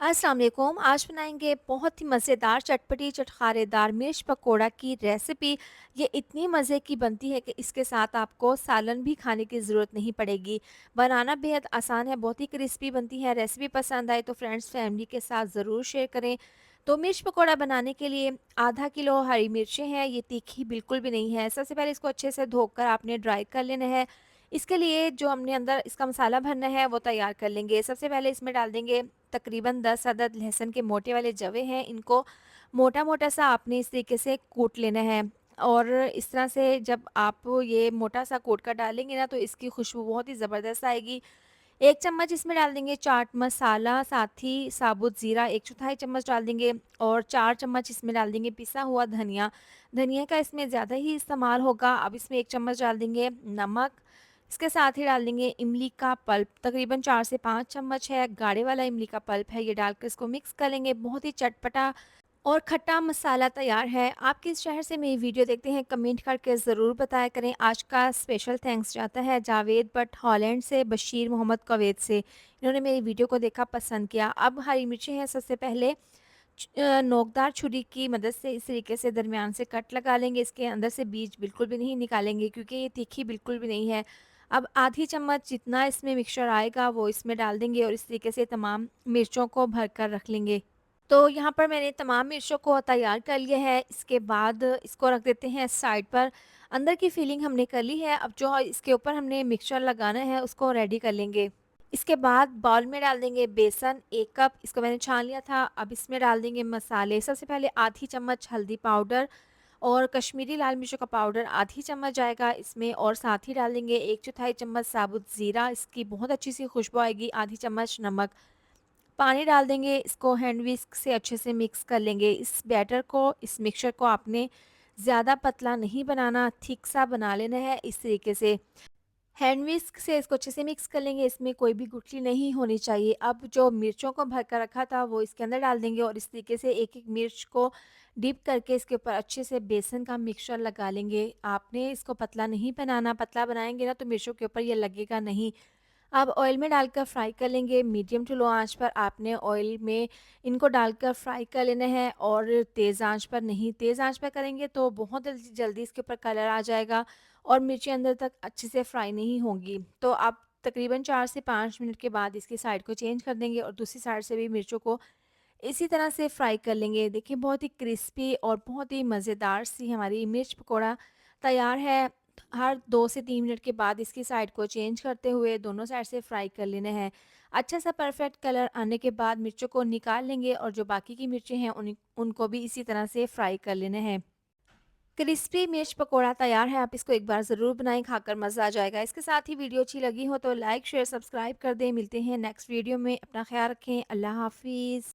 अस्सलाम वालेकुम। आज बनाएंगे बहुत ही मज़ेदार चटपटी चटखारेदार मिर्च पकोड़ा की रेसिपी। ये इतनी मज़े की बनती है कि इसके साथ आपको सालन भी खाने की ज़रूरत नहीं पड़ेगी। बनाना बेहद आसान है, बहुत ही क्रिस्पी बनती है। रेसिपी पसंद आए तो फ्रेंड्स फैमिली के साथ ज़रूर शेयर करें। तो मिर्च पकोड़ा बनाने के लिए आधा किलो हरी मिर्चें हैं, ये तीखी बिल्कुल भी नहीं है। सबसे पहले इसको अच्छे से धोकर आपने ड्राई कर लेना है। इसके लिए जो हमने अंदर इसका मसाला भरना है वो तैयार कर लेंगे। सबसे पहले इसमें डाल देंगे तकरीबन 10 अदद लहसुन के मोटे वाले जवे हैं। इनको मोटा-मोटा सा आपने इस तरीके से कूट लेना है और इस तरह से जब आप ये मोटा सा कूट कर डालेंगे ना तो इसकी खुशबू बहुत ही ज़बरदस्त आएगी। 1 चम्मच इसमें डाल देंगे चाट मसाला, साथ ही साबुत ज़ीरा 1/4 चम्मच डाल देंगे और 4 चम्मच इसमें डाल देंगे पिसा हुआ धनिया। धनिया का इसमें ज़्यादा ही इस्तेमाल होगा। अब इसमें 1 चम्मच डाल देंगे नमक। इसके साथ ही डाल देंगे इमली का पल्प, तकरीबन 4 से 5 चम्मच है, गाढ़े वाला इमली का पल्प है, ये डालकर इसको मिक्स कर लेंगे। बहुत ही चटपटा और खट्टा मसाला तैयार है। आप किस शहर से मेरी वीडियो देखते हैं कमेंट करके ज़रूर बताया करें। आज का स्पेशल थैंक्स जाता है जावेद भट्ट हॉलैंड से, बशीर मोहम्मद कुवैत से। इन्होंने मेरी वीडियो को देखा, पसंद किया। अब हरी मिर्चें हैं, सबसे पहले नोकदार छुरी की मदद से इस तरीके से दरमियान से कट लगा लेंगे। इसके अंदर से बीज बिल्कुल भी नहीं निकालेंगे क्योंकि ये तीखी बिल्कुल भी नहीं है। अब आधी चम्मच जितना इसमें मिक्सचर आएगा वो इसमें डाल देंगे और इस तरीके से तमाम मिर्चों को भर कर रख लेंगे। तो यहाँ पर मैंने तमाम मिर्चों को तैयार कर लिया है। इसके बाद इसको रख देते हैं साइड पर। अंदर की फिलिंग हमने कर ली है। अब जो इसके ऊपर हमने मिक्सचर लगाना है उसको रेडी कर लेंगे। इसके बाद बाउल में डाल देंगे बेसन 1 कप, इसको मैंने छान लिया था। अब इसमें डाल देंगे मसाले। सबसे पहले आधी चम्मच हल्दी पाउडर और कश्मीरी लाल मिर्चों का पाउडर आधी चम्मच जाएगा इसमें, और साथ ही डाल देंगे 1/4 चम्मच साबुत ज़ीरा, इसकी बहुत अच्छी सी खुशबू आएगी। आधी चम्मच नमक। पानी डाल देंगे, इसको हैंड विस्क से अच्छे से मिक्स कर लेंगे। इस बैटर को, इस मिक्सचर को आपने ज़्यादा पतला नहीं बनाना, थिक सा बना लेना है इस तरीके से। हैंड विस्क से इसको अच्छे से मिक्स कर लेंगे, इसमें कोई भी गुठली नहीं होनी चाहिए। अब जो मिर्चों को भर कर रखा था वो इसके अंदर डाल देंगे और इस तरीके से एक-एक मिर्च को डिप करके इसके ऊपर अच्छे से बेसन का मिक्सचर लगा लेंगे। आपने इसको पतला नहीं बनाना, पतला बनाएँगे ना तो मिर्चों के ऊपर ये लगेगा नहीं। अब ऑयल में डालकर फ्राई कर लेंगे, मीडियम टू लो आंच पर आपने ऑयल में इनको डालकर फ्राई कर लेना है और तेज़ आंच पर नहीं। तेज़ आंच पर करेंगे तो बहुत जल्दी जल्दी इसके ऊपर कलर आ जाएगा और मिर्ची अंदर तक अच्छे से फ्राई नहीं होंगी। तो आप तकरीबन 4 से 5 मिनट के बाद इसकी साइड को चेंज कर देंगे और दूसरी साइड से भी मिर्चों को इसी तरह से फ्राई कर लेंगे। देखिए बहुत ही क्रिस्पी और बहुत ही मज़ेदार सी हमारी मिर्च पकौड़ा तैयार है। हर 2 से 3 मिनट के बाद इसकी साइड को चेंज करते हुए दोनों साइड से फ्राई कर लेना है। अच्छा सा परफेक्ट कलर आने के बाद मिर्चों को निकाल लेंगे और जो बाकी की मिर्चें हैं उनको भी इसी तरह से फ्राई कर लेना है। क्रिस्पी मिर्च पकोड़ा तैयार है, आप इसको एक बार ज़रूर बनाएँ, खाकर मज़ा आ जाएगा। इसके साथ ही वीडियो अच्छी लगी हो तो लाइक, शेयर, सब्सक्राइब कर दें। मिलते हैं नेक्स्ट वीडियो में, अपना ख़्याल रखें। अल्लाह हाफ़िज़।